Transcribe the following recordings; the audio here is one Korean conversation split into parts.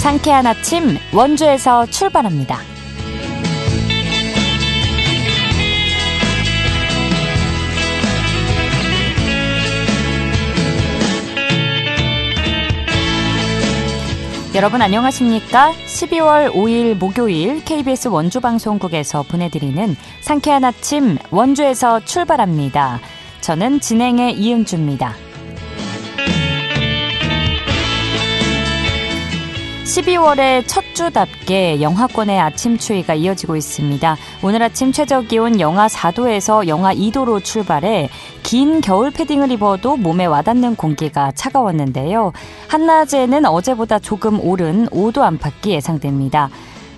상쾌한 아침 원주에서 출발합니다. 여러분 안녕하십니까? 12월 5일 목요일 KBS 원주방송국에서 보내드리는 상쾌한 아침 원주에서 출발합니다. 저는 진행의 이은주입니다. 12월의 첫 주답게 영하권의 아침 추위가 이어지고 있습니다. 오늘 아침 최저기온 영하 4도에서 영하 2도로 출발해 긴 겨울 패딩을 입어도 몸에 와닿는 공기가 차가웠는데요. 한낮에는 어제보다 조금 오른 5도 안팎이 예상됩니다.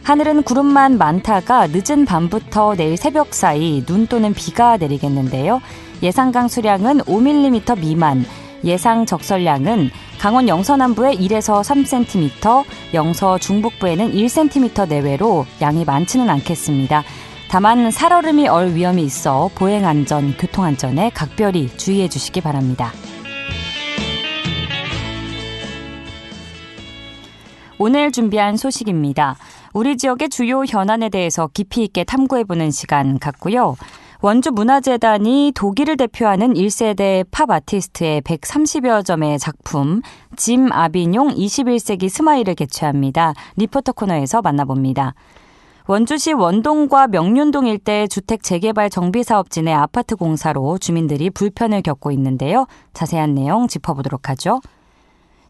하늘은 구름만 많다가 늦은 밤부터 내일 새벽 사이 눈 또는 비가 내리겠는데요. 예상 강수량은 5mm 미만, 예상 적설량은 강원 영서남부에 1에서 3cm, 영서 중북부에는 1cm 내외로 양이 많지는 않겠습니다. 다만 살얼음이 얼 위험이 있어 보행안전, 교통안전에 각별히 주의해 주시기 바랍니다. 오늘 준비한 소식입니다. 우리 지역의 주요 현안에 대해서 깊이 있게 탐구해보는 시간 갖고요. 원주문화재단이 독일을 대표하는 1세대 팝 아티스트의 130여 점의 작품 짐 아비뇽 21세기 스마일을 개최합니다. 리포터 코너에서 만나봅니다. 원주시 원동과 명륜동 일대 주택 재개발 정비사업진의 아파트 공사로 주민들이 불편을 겪고 있는데요. 자세한 내용 짚어보도록 하죠.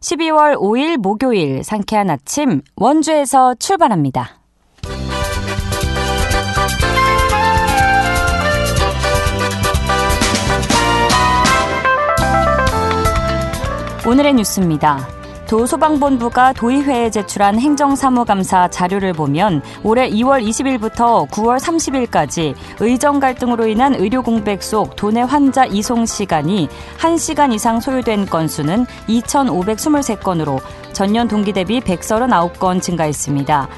12월 5일 목요일 상쾌한 아침 원주에서 출발합니다. 오늘의 뉴스입니다. 도소방본부가 도의회에 제출한 행정사무감사 자료를 보면 올해 2월 20일부터 9월 30일까지 의정 갈등으로 인한 의료 공백 속 도내 환자 이송 시간이 1시간 이상 소요된 건수는 2,523건으로 전년 동기 대비 139건 증가했습니다.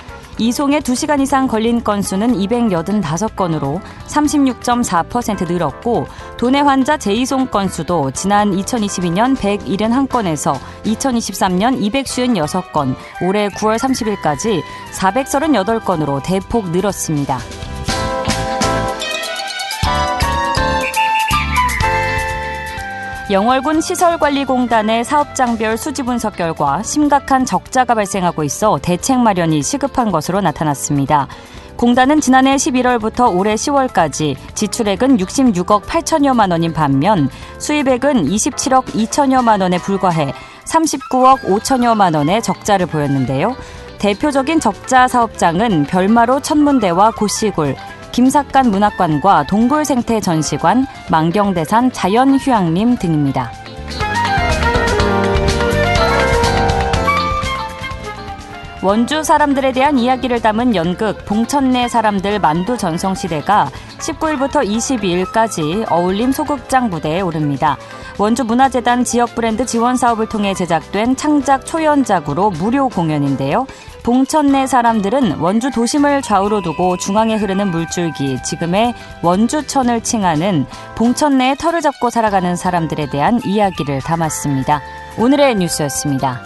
이송에 2시간 이상 걸린 건수는 285건으로 36.4% 늘었고 도내 환자 재이송 건수도 지난 2022년 171건에서 2023년 256건, 올해 9월 30일까지 438건으로 대폭 늘었습니다. 영월군 시설관리공단의 사업장별 수지 분석 결과 심각한 적자가 발생하고 있어 대책 마련이 시급한 것으로 나타났습니다. 공단은 지난해 11월부터 올해 10월까지 지출액은 66억 8천여만 원인 반면 수입액은 27억 2천여만 원에 불과해 39억 5천여만 원의 적자를 보였는데요. 대표적인 적자 사업장은 별마로 천문대와 고시굴, 김삿간 문학관과 동굴생태전시관, 만경대산 자연휴양림 등입니다. 원주 사람들에 대한 이야기를 담은 연극 봉천내 사람들 만두 전성시대가 19일부터 22일까지 어울림 소극장 무대에 오릅니다. 원주문화재단 지역 브랜드 지원 사업을 통해 제작된 창작 초연작으로 무료 공연인데요. 봉천내 사람들은 원주 도심을 좌우로 두고 중앙에 흐르는 물줄기, 지금의 원주천을 칭하는 봉천내의 터를 잡고 살아가는 사람들에 대한 이야기를 담았습니다. 오늘의 뉴스였습니다.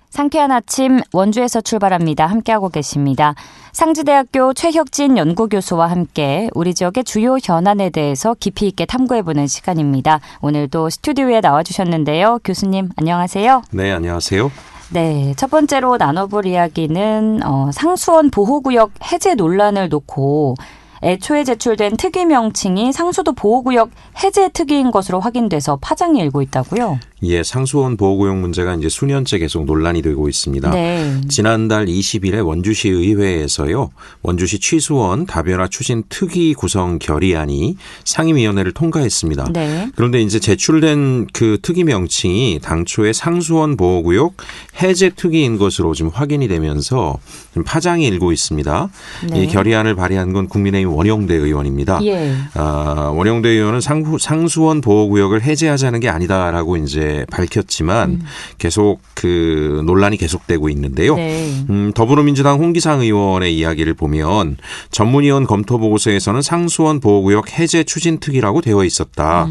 상쾌한 아침 원주에서 출발합니다. 함께하고 계십니다. 상지대학교 최혁진 연구교수와 함께 우리 지역의 주요 현안에 대해서 깊이 있게 탐구해보는 시간입니다. 오늘도 스튜디오에 나와주셨는데요. 교수님 안녕하세요. 네, 안녕하세요. 네, 첫 번째로 나눠볼 이야기는 상수원 보호구역 해제 논란을 놓고 애초에 제출된 특위 명칭이 상수도 보호구역 해제 특위인 것으로 확인돼서 파장이 일고 있다고요? 예, 상수원 보호구역 문제가 이제 수년째 계속 논란이 되고 있습니다. 네. 지난달 20일에 원주시 의회에서요, 원주시 취수원 다변화 추진 특위 구성 결의안이 상임위원회를 통과했습니다. 네. 그런데 이제 제출된 그 특위 명칭이 당초에 상수원 보호구역 해제 특위인 것으로 지금 확인이 되면서 좀 파장이 일고 있습니다. 네. 이 결의안을 발의한 건 국민의힘 원영대 의원입니다. 예. 원영대 의원은 상수원 보호구역을 해제하자는 게 아니다라고 이제 이제 밝혔지만 계속 그 논란이 계속되고 있는데요. 네. 더불어민주당 홍기상 의원의 이야기를 보면 전문위원 검토 보고서에서는 상수원 보호구역 해제 추진특위라고 되어 있었다.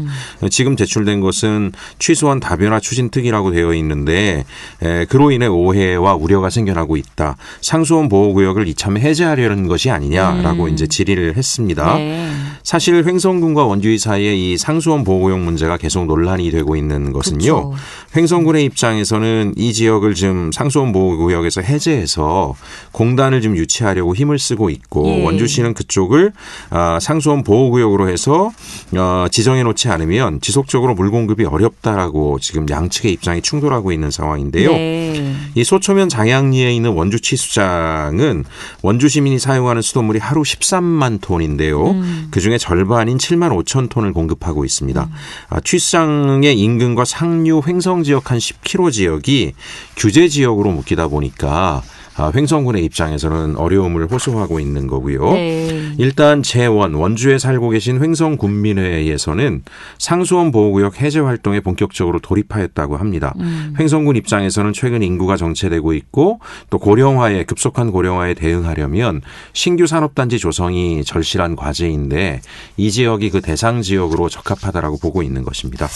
지금 제출된 것은 취소원 다변화 추진특위라고 되어 있는데 그로 인해 오해와 우려가 생겨나고 있다. 상수원 보호구역을 이참에 해제하려는 것이 아니냐라고 이제 질의를 했습니다. 네. 사실 횡성군과 원주시 사이에 이 상수원 보호구역 문제가 계속 논란이 되고 있는 것은요. 그쵸. 횡성군의 입장에서는 이 지역을 좀 상수원 보호구역에서 해제해서 공단을 좀 유치하려고 힘을 쓰고 있고 예. 원주시는 그쪽을 상수원 보호구역으로 해서 지정해 놓지 않으면 지속적으로 물 공급이 어렵다라고 지금 양측의 입장이 충돌하고 있는 상황인데요. 네. 이 소초면 장양리에 있는 원주 취수장은 원주 시민이 사용하는 수돗물이 하루 13만 톤인데요. 그중에 절반인 7만 5천 톤을 공급하고 있습니다. 취수장의 인근과 상류 횡성 지역 한 10km 지역이 규제 지역으로 묶이다 보니까 횡성군의 입장에서는 어려움을 호소하고 있는 거고요. 네. 일단 원주에 살고 계신 횡성군민회에서는 상수원 보호구역 해제 활동에 본격적으로 돌입하였다고 합니다. 횡성군 입장에서는 최근 인구가 정체되고 있고 또 급속한 고령화에 대응하려면 신규 산업단지 조성이 절실한 과제인데 이 지역이 그 대상 지역으로 적합하다라고 보고 있는 것입니다.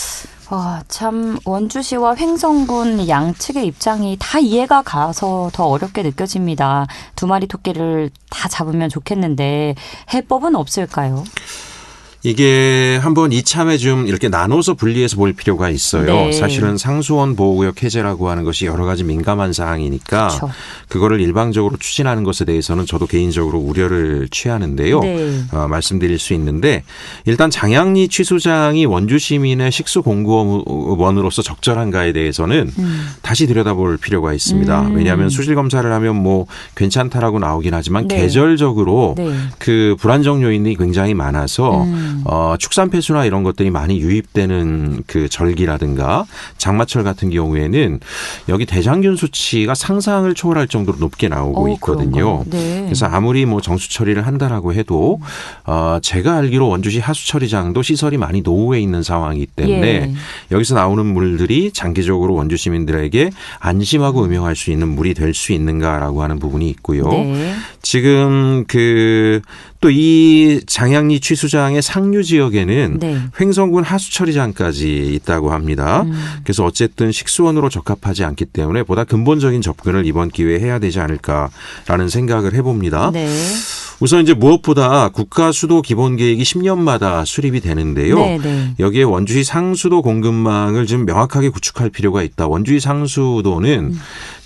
참 원주시와 횡성군 양측의 입장이 다 이해가 가서 더 어렵게 느껴집니다. 두 마리 토끼를 다 잡으면 좋겠는데 해법은 없을까요? 이게 한번 이참에 좀 이렇게 나눠서 분리해서 볼 필요가 있어요. 네. 사실은 상수원 보호구역 해제라고 하는 것이 여러 가지 민감한 사항이니까 그렇죠. 그거를 일방적으로 추진하는 것에 대해서는 저도 개인적으로 우려를 취하는데요. 네. 말씀드릴 수 있는데 일단 장양리 취수장이 원주 시민의 식수 공급원으로서 적절한가에 대해서는 다시 들여다볼 필요가 있습니다. 왜냐하면 수질 검사를 하면 뭐 괜찮다라고 나오긴 하지만 네. 계절적으로 네. 그 불안정 요인이 굉장히 많아서 축산 폐수나 이런 것들이 많이 유입되는 그 절기라든가 장마철 같은 경우에는 여기 대장균 수치가 상상을 초월할 정도로 높게 나오고 있거든요. 네. 그래서 아무리 뭐 정수 처리를 한다라고 해도 제가 알기로 원주시 하수 처리장도 시설이 많이 노후해 있는 상황이기 때문에 예. 여기서 나오는 물들이 장기적으로 원주 시민들에게 안심하고 음용할 수 있는 물이 될 수 있는가라고 하는 부분이 있고요. 네. 지금 또 이 장양리 취수장의 상류 지역에는 네. 횡성군 하수처리장까지 있다고 합니다. 그래서 어쨌든 식수원으로 적합하지 않기 때문에 보다 근본적인 접근을 이번 기회에 해야 되지 않을까라는 생각을 해봅니다. 네. 우선 이제 무엇보다 국가 수도 기본 계획이 10년마다 수립이 되는데요. 네, 네. 여기에 원주시 상수도 공급망을 좀 명확하게 구축할 필요가 있다. 원주시 상수도는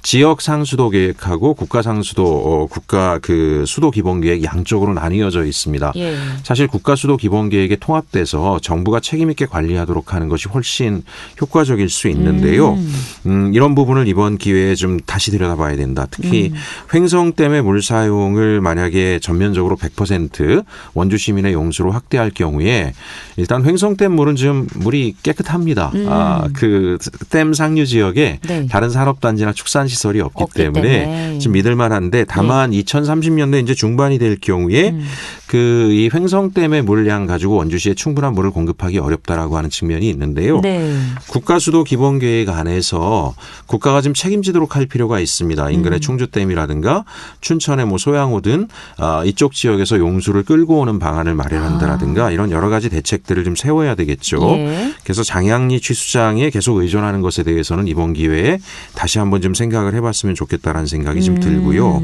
지역 상수도 계획하고 국가 상수도, 국가 그 수도 기본 계획 양쪽으로 나뉘어져 있습니다. 예. 사실 국가 수도 기본 계획에 통합돼서 정부가 책임 있게 관리하도록 하는 것이 훨씬 효과적일 수 있는데요. 이런 부분을 이번 기회에 좀 다시 들여다봐야 된다. 특히 횡성댐의 물 사용을 만약에 전면적으로 100% 원주 시민의 용수로 확대할 경우에 일단 횡성댐 물은 좀 물이 깨끗합니다. 그 댐 상류 지역에 네. 다른 산업단지나 축산 시설이 없기 때문에 좀 믿을 만한데 다만 2030년대 이제 중반이 될 경우에 그 이 횡성댐의 물량 가지고 원주시에 충분한 물을 공급하기 어렵다라고 하는 측면이 있는데요. 네. 국가 수도 기본 계획 안에서 국가가 좀 책임지도록 할 필요가 있습니다. 인근의 충주댐이라든가 춘천의 뭐 소양호 등 이쪽 지역에서 용수를 끌고 오는 방안을 마련한다라든가 이런 여러 가지 대책들을 좀 세워야 되겠죠. 예. 그래서 장양리 취수장에 계속 의존하는 것에 대해서는 이번 기회에 다시 한번 좀 생각을 해봤으면 좋겠다라는 생각이 좀 들고요.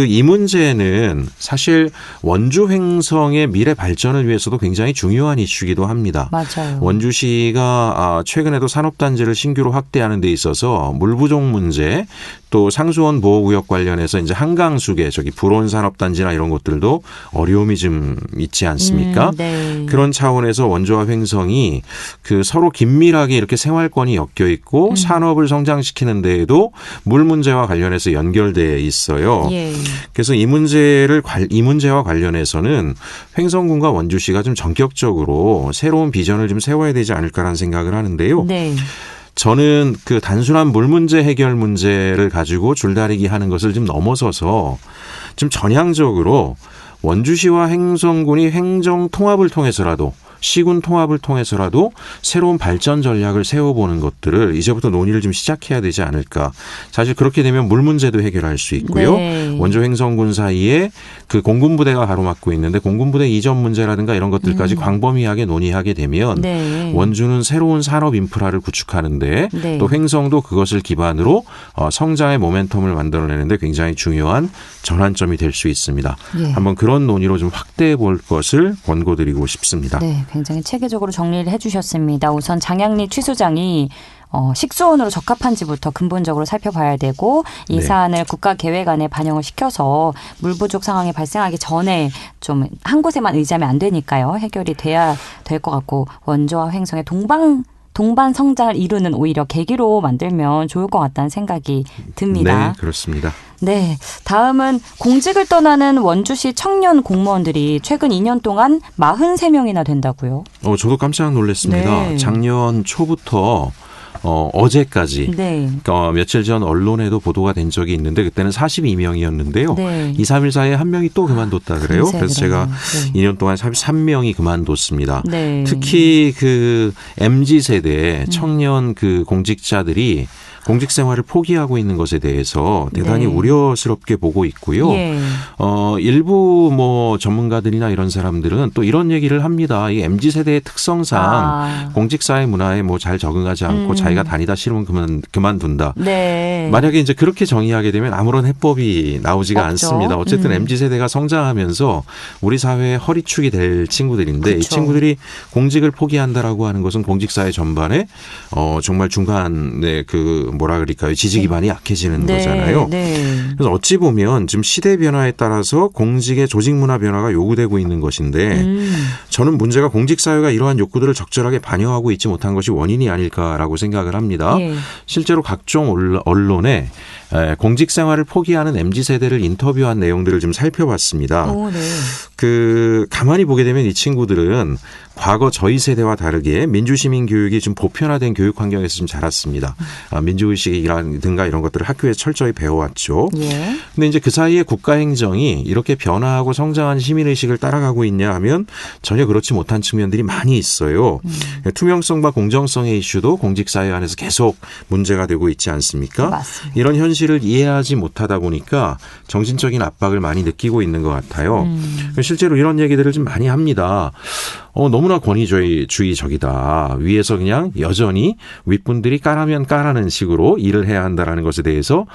이 문제는 사실 원주 횡성의 미래 발전을 위해서도 굉장히 중요한 이슈이기도 합니다. 맞아요. 원주시가 최근에도 산업단지를 신규로 확대하는 데 있어서 물 부족 문제 또 상수원 보호구역 관련해서 이제 한강수계 불온 산업단지나 이런 것들도 어려움이 좀 있지 않습니까? 네. 그런 차원에서 원주와 횡성이 그 서로 긴밀하게 이렇게 생활권이 엮여 있고 산업을 성장시키는 데에도 물 문제와 관련해서 연결되어 있어요. 예. 그래서 이 문제와 관련해서는 횡성군과 원주시가 좀 전격적으로 새로운 비전을 좀 세워야 되지 않을까라는 생각을 하는데요. 네. 저는 그 단순한 물 문제 해결 문제를 가지고 줄다리기 하는 것을 좀 넘어서서 좀 전향적으로 원주시와 횡성군이 행정 통합을 통해서라도 시군 통합을 통해서라도 새로운 발전 전략을 세워보는 것들을 이제부터 논의를 좀 시작해야 되지 않을까. 사실 그렇게 되면 물 문제도 해결할 수 있고요. 네. 원조 횡성군 사이에 그 공군부대가 가로막고 있는데 공군부대 이전 문제라든가 이런 것들까지 광범위하게 논의하게 되면 네. 원주는 새로운 산업 인프라를 구축하는데 네. 또 횡성도 그것을 기반으로 성장의 모멘텀을 만들어내는데 굉장히 중요한 전환점이 될 수 있습니다. 예. 한번 그런 논의로 좀 확대해 볼 것을 권고드리고 싶습니다. 네, 굉장히 체계적으로 정리를 해주셨습니다. 우선 장양리 취소장이 식수원으로 적합한지부터 근본적으로 살펴봐야 되고 이 네. 사안을 국가계획안에 반영을 시켜서 물 부족 상황이 발생하기 전에 좀 한 곳에만 의지하면 안 되니까요. 해결이 돼야 될 것 같고 원조와 횡성의 동반 성장을 이루는 오히려 계기로 만들면 좋을 것 같다는 생각이 듭니다. 네, 그렇습니다. 네, 다음은 공직을 떠나는 원주시 청년 공무원들이 최근 2년 동안 43명이나 된다고요. 저도 깜짝 놀랐습니다. 네. 작년 초부터 어제까지 네. 며칠 전 언론에도 보도가 된 적이 있는데 그때는 42명이었는데요. 네. 2, 3일 사이에 한 명이 또 그만뒀다 그래요. 금세 그래서 제가 그러네요. 2년 동안 43명이 그만뒀습니다. 네. 특히 그 MZ세대 청년 그 공직자들이 공직 생활을 포기하고 있는 것에 대해서 대단히 네. 우려스럽게 보고 있고요. 예. 일부 뭐 전문가들이나 이런 사람들은 또 이런 얘기를 합니다. 이 MZ세대의 특성상 공직사회 문화에 뭐 잘 적응하지 않고 자기가 다니다 싫으면 그만둔다. 네. 만약에 이제 그렇게 정의하게 되면 아무런 해법이 나오지가 없죠. 않습니다. 어쨌든 MZ세대가 성장하면서 우리 사회의 허리축이 될 친구들인데 이 그쵸. 친구들이 공직을 포기한다라고 하는 것은 공직사회 전반에 정말 중간에 그 뭐라 그럴까요? 지지 기반이 약해지는 네. 거잖아요. 네. 그래서 어찌 보면 지금 시대 변화에 따라서 공직의 조직 문화 변화가 요구되고 있는 것인데 저는 문제가 공직사회가 이러한 욕구들을 적절하게 반영하고 있지 못한 것이 원인이 아닐까라고 생각을 합니다. 예. 실제로 각종 언론에 공직 생활을 포기하는 MZ세대를 인터뷰한 내용들을 좀 살펴봤습니다. 오, 네. 가만히 보게 되면 이 친구들은 과거 저희 세대와 다르게 민주시민 교육이 좀 보편화된 교육 환경에서 좀 자랐습니다. 민주의식이라든가 이런 것들을 학교에 철저히 배워왔죠. 예. 근데 이제 그 사이에 국가 행정이 이렇게 변화하고 성장한 시민의식을 따라가고 있냐 하면 전혀 그렇지 못한 측면들이 많이 있어요. 투명성과 공정성의 이슈도 공직사회 안에서 계속 문제가 되고 있지 않습니까? 맞습니다. 이런 현실을 이해하지 못하다 보니까 정신적인 압박을 많이 느끼고 있는 것 같아요. 실제로 이런 얘기들을 좀 많이 합니다. 너무나 권위주의적이다. 위에서 그냥 여전히 윗분들이 까라면 까라는 식으로 일을 해야 한다라는 것에 대해서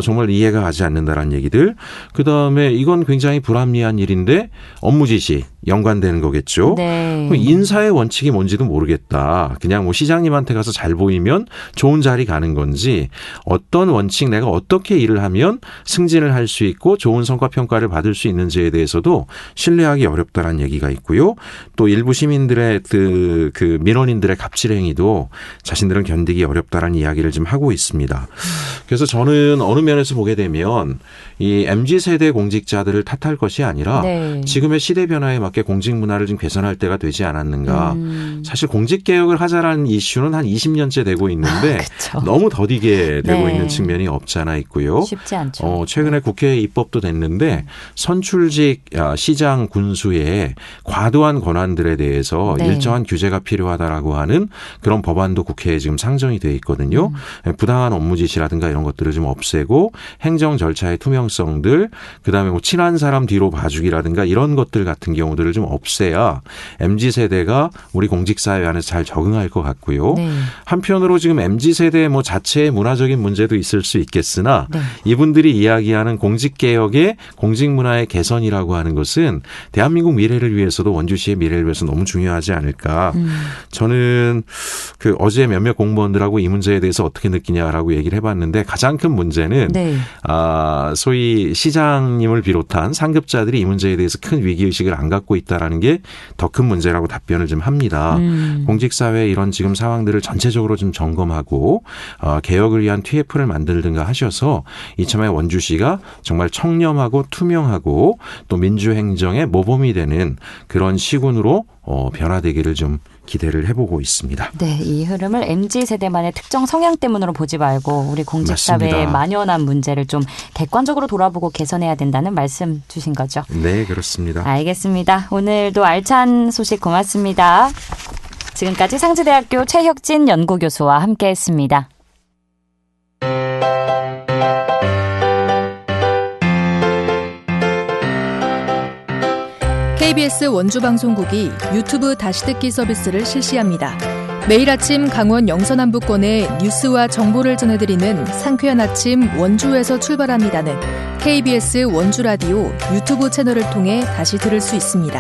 정말 이해가 가지 않는다라는 얘기들. 그다음에 이건 굉장히 불합리한 일인데 업무 지시 연관되는 거겠죠. 네. 그럼 인사의 원칙이 뭔지도 모르겠다. 그냥 뭐 시장님한테 가서 잘 보이면 좋은 자리 가는 건지 어떤 원칙 내가 어떻게 일을 하면 승진을 할 수 있고 좋은 성과 평가를 받을 수 있는지에 대해서도 신뢰하기 어렵다라는 얘기가 있고요. 또 일부 시민들의 그 민원인들의 갑질 행위도 자신들은 견디기 어렵다라는 이야기를 좀 하고 있습니다. 그래서 저는 어느 면에서 보게 되면 이 MZ세대 공직자들을 탓할 것이 아니라 네. 지금의 시대 변화에 맞게 공직 문화를 좀 개선할 때가 되지 않았는가. 사실 공직 개혁을 하자라는 이슈는 한 20년째 되고 있는데 그쵸. 너무 더디게 되고 네. 있는 측면이 없지 않아 있고요. 쉽지 않죠. 최근에 국회에 입법도 됐는데 선출직 시장 군수의 과도한 권한들에 대해서 네. 일정한 규제가 필요하다라고 하는 그런 법안도 국회에 지금 상정이 돼 있거든요. 부당한 업무 지시라든가 이런 것들을 좀 없애고 행정 절차의 투명성들, 그다음에 뭐 친한 사람 뒤로 봐주기라든가 이런 것들 같은 경우들을 좀 없애야 MZ세대가 우리 공직사회 안에서 잘 적응할 것 같고요. 네. 한편으로 지금 MZ세대 뭐 자체의 문화적인 문제도 있을 수 있겠으나 네. 이분들이 이야기하는 공직개혁의 공직문화의 개선이라고 하는 것은 대한민국 미래를 위해서도 원주시의 미래를 위해서 너무 중요하지 않을까. 저는 그 어제 몇몇 공무원들하고 이 문제에 대해서 어떻게 느끼냐라고 얘기를 해봤는데 가장 큰 문제는 네. 소위 시장님을 비롯한 상급자들이 이 문제에 대해서 큰 위기의식을 안 갖고 있다라는 게 더 큰 문제라고 답변을 좀 합니다. 공직사회의 이런 지금 상황들을 전체적으로 좀 점검하고 개혁을 위한 TF를 만들든가 하셔서 이참에 원주시가 정말 청렴하고 투명하고 또 민주행정의 모범이 되는 그런 시군으로 변화되기를 좀 기대를 해보고 있습니다. 네, 이 흐름을 MZ세대만의 특정 성향 때문으로 보지 말고 우리 공직사회의 맞습니다. 만연한 문제를 좀 객관적으로 돌아보고 개선해야 된다는 말씀 주신 거죠. 네, 그렇습니다. 알겠습니다. 오늘도 알찬 소식 고맙습니다. 지금까지 상지대학교 최혁진 연구교수와 함께했습니다. KBS 원주방송국이 유튜브 다시 듣기 서비스를 실시합니다. 매일 아침 강원 영서남부권의 뉴스와 정보를 전해드리는 상쾌한 아침 원주에서 출발합니다는 KBS 원주라디오 유튜브 채널을 통해 다시 들을 수 있습니다.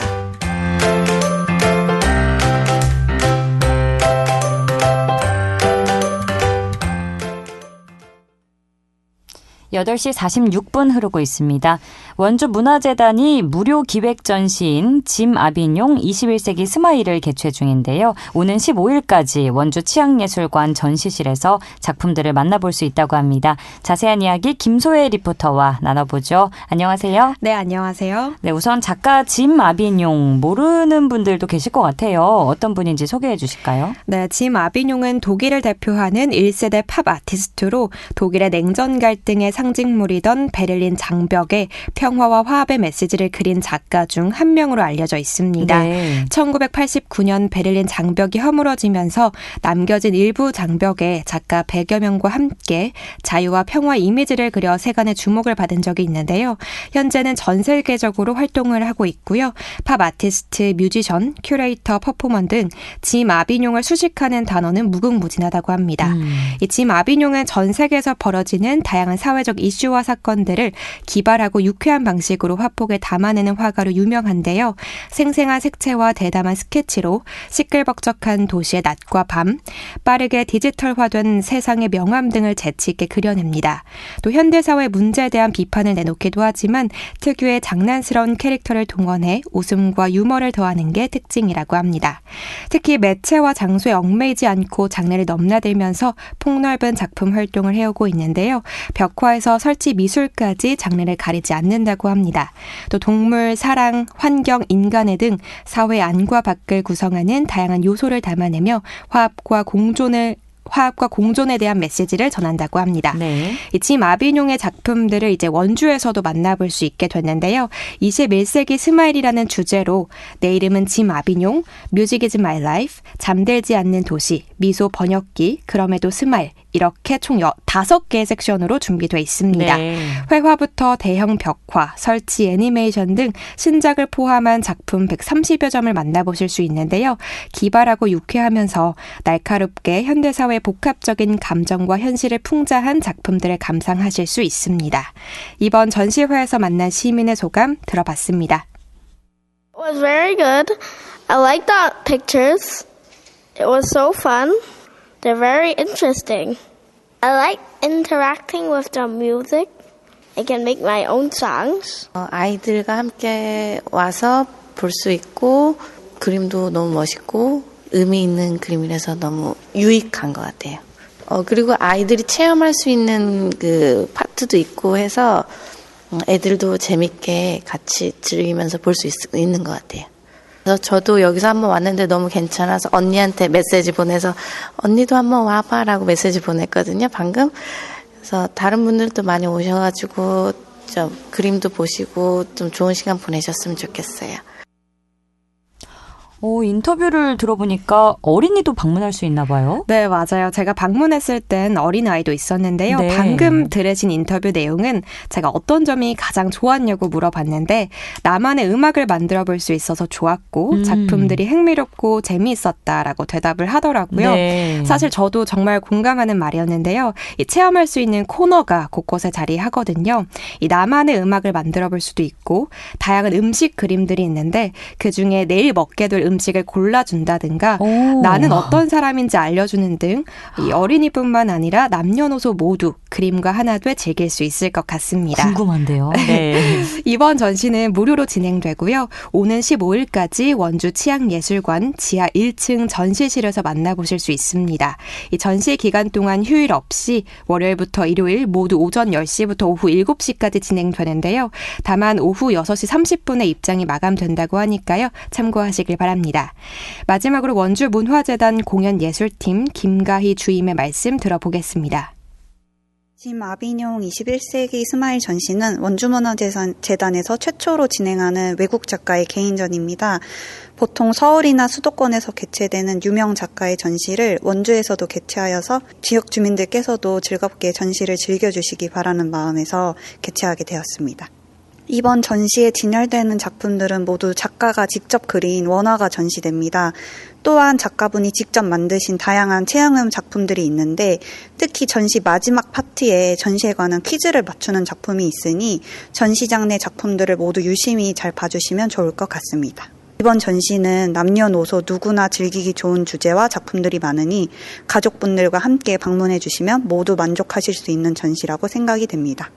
8시 46분 흐르고 있습니다. 원주문화재단이 무료 기획 전시인 짐 아비뇽 21세기 스마일을 개최 중인데요. 오는 15일까지 원주 치앙예술관 전시실에서 작품들을 만나볼 수 있다고 합니다. 자세한 이야기 김소혜 리포터와 나눠보죠. 안녕하세요. 네, 안녕하세요. 네, 우선 작가 짐 아비뇽 모르는 분들도 계실 것 같아요. 어떤 분인지 소개해 주실까요? 네, 짐 아비뇽은 독일을 대표하는 1세대 팝 아티스트로 독일의 냉전 갈등의 상징물이던 베를린 장벽에 평화와 화합의 메시지를 그린 작가 중 한 명으로 알려져 있습니다. 네. 1989년 베를린 장벽이 허물어지면서 남겨진 일부 장벽에 작가 100여 명과 함께 자유와 평화 이미지를 그려 세간의 주목을 받은 적이 있는데요. 현재는 전 세계적으로 활동을 하고 있고요. 팝 아티스트, 뮤지션, 큐레이터, 퍼포먼 등 짐 아비뇽을 수식하는 단어는 무궁무진하다고 합니다. 이 짐 아비뇽은 전 세계에서 벌어지는 다양한 사회적 이슈와 사건들을 기발하고 유쾌한 방식으로 화폭에 담아내는 화가로 유명한데요. 생생한 색채와 대담한 스케치로 시끌벅적한 도시의 낮과 밤, 빠르게 디지털화된 세상의 명암 등을 재치 있게 그려냅니다. 또 현대사회 문제에 대한 비판을 내놓기도 하지만 특유의 장난스러운 캐릭터를 동원해 웃음과 유머를 더하는 게 특징이라고 합니다. 특히 매체와 장소에 얽매이지 않고 장르를 넘나들면서 폭넓은 작품 활동을 해오고 있는데요. 벽화에서 설치 미술까지 장르를 가리지 않는다고 합니다. 또 동물, 사랑, 환경, 인간애 등 사회 안과 밖을 구성하는 다양한 요소를 담아내며 화합과 공존에 대한 메시지를 전한다고 합니다. 네. 이 짐 아비뇽의 작품들을 이제 원주에서도 만나볼 수 있게 됐는데요. 21세기 스마일이라는 주제로 내 이름은 짐 아비뇽, 뮤직 is my life, 잠들지 않는 도시, 미소 번역기, 그럼에도 스마일 이렇게 총 5개의 섹션으로 준비되어 있습니다. 네. 회화부터 대형 벽화, 설치, 애니메이션 등 신작을 포함한 작품 130여 점을 만나보실 수 있는데요. 기발하고 유쾌하면서 날카롭게 현대사회의 복합적인 감정과 현실을 풍자한 작품들을 감상하실 수 있습니다. 이번 전시회에서 만난 시민의 소감 들어봤습니다. It was very good. I liked the pictures. It was so fun. They're very interesting. I like interacting with the music. I can make my own songs. 아이들과 함께 와서 볼 수 있고 그림도 너무 멋있고 의미 있는 그림이라서 너무 유익한 것 같아요. 그리고 아이들이 체험할 수 있는 그 파트도 있고 해서 애들도 재밌게 같이 즐기면서 볼 수 있는 것 같아요. 그래서 저도 여기서 한번 왔는데 너무 괜찮아서 언니한테 메시지 보내서 언니도 한번 와봐라고 메시지 보냈거든요, 방금. 그래서 다른 분들도 많이 오셔가지고 좀 그림도 보시고 좀 좋은 시간 보내셨으면 좋겠어요. 인터뷰를 들어보니까 어린이도 방문할 수 있나 봐요. 네, 맞아요. 제가 방문했을 땐 어린아이도 있었는데요. 네. 방금 들으신 인터뷰 내용은 제가 어떤 점이 가장 좋았냐고 물어봤는데 나만의 음악을 만들어 볼 수 있어서 좋았고 작품들이 흥미롭고 재미있었다라고 대답을 하더라고요. 네. 사실 저도 정말 공감하는 말이었는데요. 이 체험할 수 있는 코너가 곳곳에 자리하거든요. 이 나만의 음악을 만들어 볼 수도 있고 다양한 음식 그림들이 있는데 그중에 내일 먹게 될 음식을 골라준다든가 나는 어떤 사람인지 알려주는 등 이 어린이뿐만 아니라 남녀노소 모두 그림과 하나도 즐길 수 있을 것 같습니다. 궁금한데요. 네. 이번 전시는 무료로 진행되고요. 오는 15일까지 원주 치앙예술관 지하 1층 전시실에서 만나보실 수 있습니다. 이 전시 기간 동안 휴일 없이 월요일부터 일요일 모두 오전 10시부터 오후 7시까지 진행되는데요. 다만 오후 6시 30분에 입장이 마감된다고 하니까요. 참고하시길 바랍니다. 있습니다. 마지막으로 원주 문화재단 공연예술팀 김가희 주임의 말씀 들어보겠습니다. 짐 아비뇽 21세기 스마일 전시는 원주문화재단에서 최초로 진행하는 외국 작가의 개인전입니다. 보통 서울이나 수도권에서 개최되는 유명 작가의 전시를 원주에서도 개최하여서 지역 주민들께서도 즐겁게 전시를 즐겨주시기 바라는 마음에서 개최하게 되었습니다. 이번 전시에 진열되는 작품들은 모두 작가가 직접 그린 원화가 전시됩니다. 또한 작가분이 직접 만드신 다양한 체험형 작품들이 있는데 특히 전시 마지막 파트에 전시에 관한 퀴즈를 맞추는 작품이 있으니 전시장 내 작품들을 모두 유심히 잘 봐주시면 좋을 것 같습니다. 이번 전시는 남녀노소 누구나 즐기기 좋은 주제와 작품들이 많으니 가족분들과 함께 방문해 주시면 모두 만족하실 수 있는 전시라고 생각이 됩니다.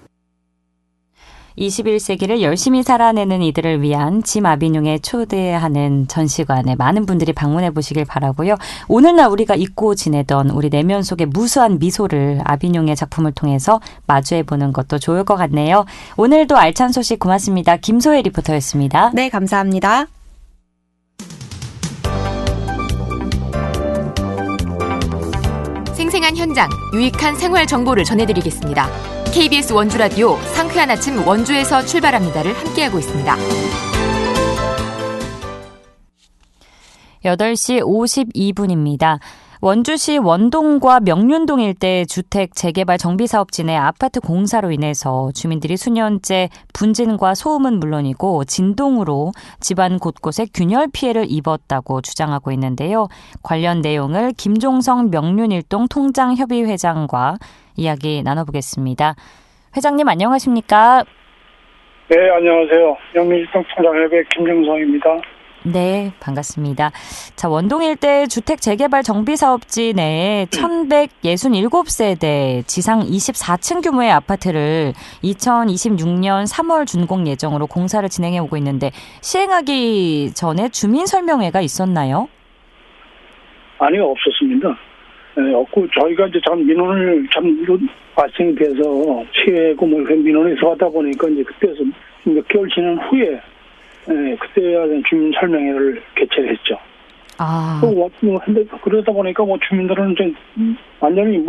21세기를 열심히 살아내는 이들을 위한 짐 아비뇽에 초대하는 전시관에 많은 분들이 방문해 보시길 바라고요. 오늘날 우리가 잊고 지내던 우리 내면 속의 무수한 미소를 아비뇽의 작품을 통해서 마주해 보는 것도 좋을 것 같네요. 오늘도 알찬 소식 고맙습니다. 김소혜 리포터였습니다. 네, 감사합니다. 생생한 현장, 유익한 생활 정보를 전해드리겠습니다. KBS 원주라디오 상쾌한 아침 원주에서 출발합니다를 함께하고 있습니다. 8시 52분입니다. 원주시 원동과 명륜동 일대 주택 재개발 정비사업지 내 아파트 공사로 인해서 주민들이 수년째 분진과 소음은 물론이고 진동으로 집안 곳곳에 균열 피해를 입었다고 주장하고 있는데요. 관련 내용을 김종성 명륜일동 통장협의회장과 이야기 나눠보겠습니다. 회장님 안녕하십니까? 네, 안녕하세요. 명륜일동 통장협의회 김종성입니다. 네, 반갑습니다. 자, 원동 일대 주택 재개발 정비사업지 내에 1167세대 지상 24층 규모의 아파트를 2026년 3월 준공 예정으로 공사를 진행해 오고 있는데 시행하기 전에 주민설명회가 있었나요? 아니요, 없었습니다. 네, 없고 저희가 이제 민원을 발생이 돼서 시에고 민원이 들어가다 보니까 이제 그때서 몇 개월 지난 후에 그때야 주민 설명회를 개최를 했죠. 아. 근데 그러다 보니까 주민들은 이제 완전히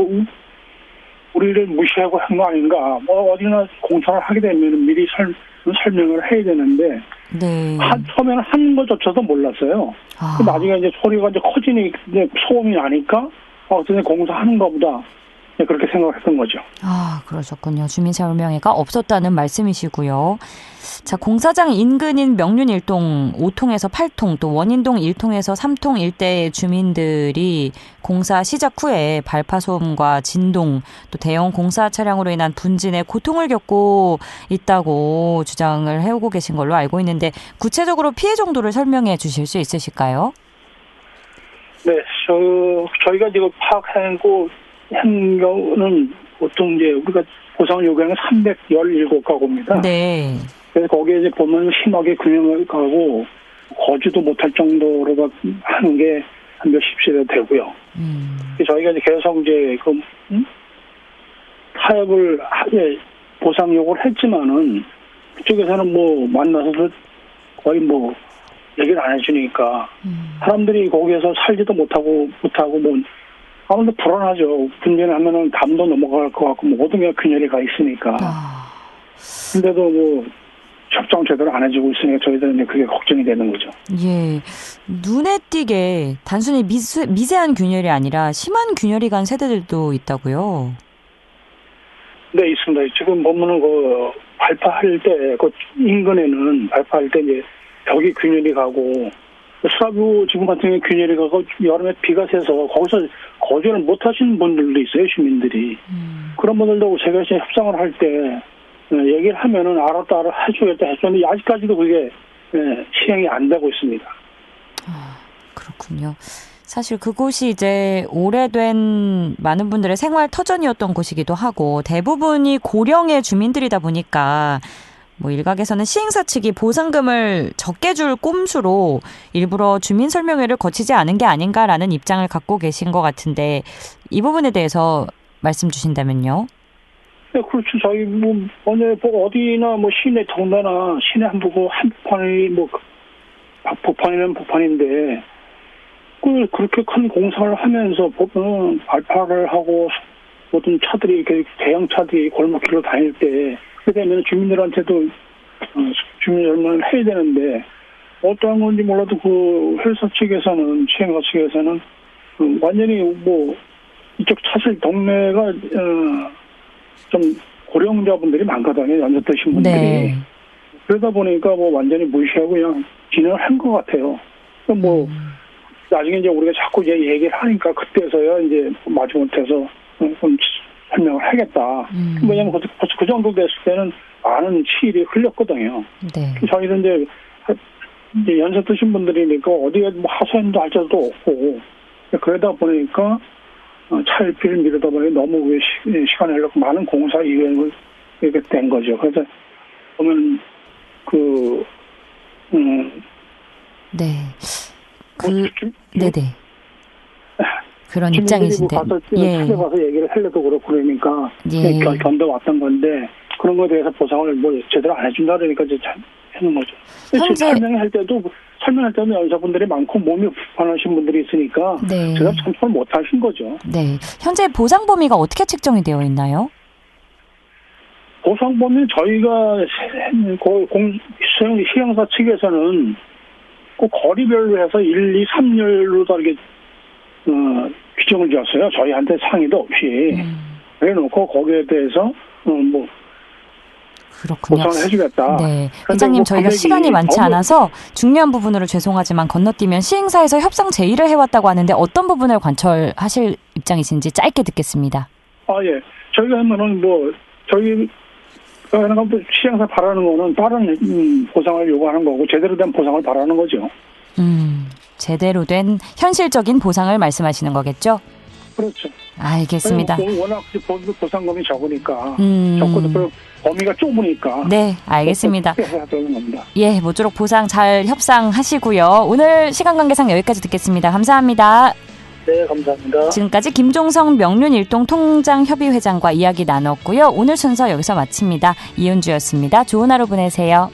우리를 무시하고 한 거 아닌가. 어디나 공사를 하게 되면 미리 설명을 해야 되는데. 네. 처음에는 한 것조차도 몰랐어요. 아. 나중에 이제 소리가 이제 커지니 이제 소음이 나니까 어쨌든 공사하는가 보다. 그렇게 생각했던 거죠. 아, 그러셨군요. 주민설명회가 없었다는 말씀이시고요. 자, 공사장 인근인 명륜 1동 5통에서 8통, 또 원인동 1통에서 3통 일대의 주민들이 공사 시작 후에 발파 소음과 진동, 또 대형 공사 차량으로 인한 분진에 고통을 겪고 있다고 주장을 해오고 계신 걸로 알고 있는데 구체적으로 피해 정도를 설명해 주실 수 있으실까요? 네, 저희가 지금 파악하고 한 경우는 보통 이제 우리가 보상을 요구하는 317가구입니다. 네. 그래서 거기에 이제 보면 심하게 균형을 가고 거주도 못할 정도로 하는 게 한 몇십 세대 되고요. 저희가 이제 계속 이제 타협을 보상 요구를 했지만은 그쪽에서는 만나서 거의 얘기를 안 해주니까 사람들이 거기에서 살지도 못하고 아무래도 불안하죠. 분진하면은 담도 넘어갈 것 같고 모든 게 균열이 가 있으니까. 근데도 협정 제대로 안 해주고 있으니까 저희들은 그게 걱정이 되는 거죠. 예, 눈에 띄게 단순히 미세한 균열이 아니라 심한 균열이 간 세대들도 있다고요? 네, 있습니다. 지금 보면은 발파할 때 인근에는 발파할 때 이제 벽이 균열이 가고 수라뷰 지금 같은 경우에 균열이 가고 여름에 비가 새서 거기서 거주를 못 하시는 분들도 있어요, 주민들이. 그런 분들도 제가 이제 협상을 할 때 얘기를 하면은 알았다 해주겠다 했었는데 아직까지도 그게 시행이 안 되고 있습니다. 아, 그렇군요. 사실 그곳이 이제 오래된 많은 분들의 생활 터전이었던 곳이기도 하고 대부분이 고령의 주민들이다 보니까 일각에서는 시행사 측이 보상금을 적게 줄 꼼수로 일부러 주민설명회를 거치지 않은 게 아닌가라는 입장을 갖고 계신 것 같은데 이 부분에 대해서 말씀 주신다면요? 네, 그렇죠. 저희 어디나 시내 동네나 시내 한복판이 부판이면 부판인데 그렇게 큰 공사를 하면서 보면 발파를 하고 모든 차들이 이렇게 대형 차들이 골목길로 다닐 때 그렇게 되면 주민들한테도 주민 열만을 해야 되는데 어떠한 건지 몰라도 그 회사 측에서는 시행사 측에서는 완전히 뭐 이쪽 사실 동네가 좀 고령자분들이 많거든요. 연세 드신 분들이. 네. 그러다 보니까 뭐 완전히 무시하고 그냥 진행을 한 것 같아요. 뭐 나중에 이제 우리가 자꾸 이제 얘기를 하니까 그때서야 이제 마지못해서 좀 설명을 하겠다. 왜냐면 벌써 그 정도 됐을 때는 많은 치일이 흘렸거든요. 네. 저희는 이제 연세 드신 분들이니까 어디에 뭐 하소연도 할 자도 없고 그러다 보니까 차일피일 미루다 보니 너무 시간이 흘렀고 많은 공사 이행을 이렇게 된 거죠. 그래서 보면 네. 네네. 그런 입장이신데. 찾아가서 얘기를 하려도 그렇고 그러니까 예. 견뎌왔던 건데 그런 거에 대해서 보상을 뭐 제대로 안 해준다 그러니까 이제 하는 거죠. 현재 설명할 때도 여자분들이 많고 몸이 불편하신 분들이 있으니까 네. 제가 참석을 못 하신 거죠. 네. 현재 보상 범위가 어떻게 책정이 되어 있나요? 보상 범위 저희가 시행사 측에서는 그 거리별로 해서 1, 2, 3열로 다르게 규정을 지었어요. 저희한테 상의도 없이. 그래놓고 거기에 대해서 뭐 그렇군요. 보상을 해주겠다. 네, 회장님 저희가 시간이 많지 않아서 중요한 부분으로 죄송하지만 건너뛰면 시행사에서 협상 제의를 해왔다고 하는데 어떤 부분을 관철하실 입장이신지 짧게 듣겠습니다. 예. 저희가 하면은 뭐 저희 시행사 바라는 거는 다른 보상을 요구하는 거고 제대로 된 보상을 바라는 거죠. 제대로 된 현실적인 보상을 말씀하시는 거겠죠? 그렇죠. 알겠습니다. 워낙 보상금이 적으니까 적고도 범위가 좁으니까. 네, 알겠습니다. 해야 되는 겁니다. 예, 모쪼록 보상 잘 협상하시고요. 오늘 시간 관계상 여기까지 듣겠습니다. 감사합니다. 네, 감사합니다. 지금까지 김종성 명륜일동 통장협의회장과 이야기 나눴고요. 오늘 순서 여기서 마칩니다. 이은주였습니다. 좋은 하루 보내세요.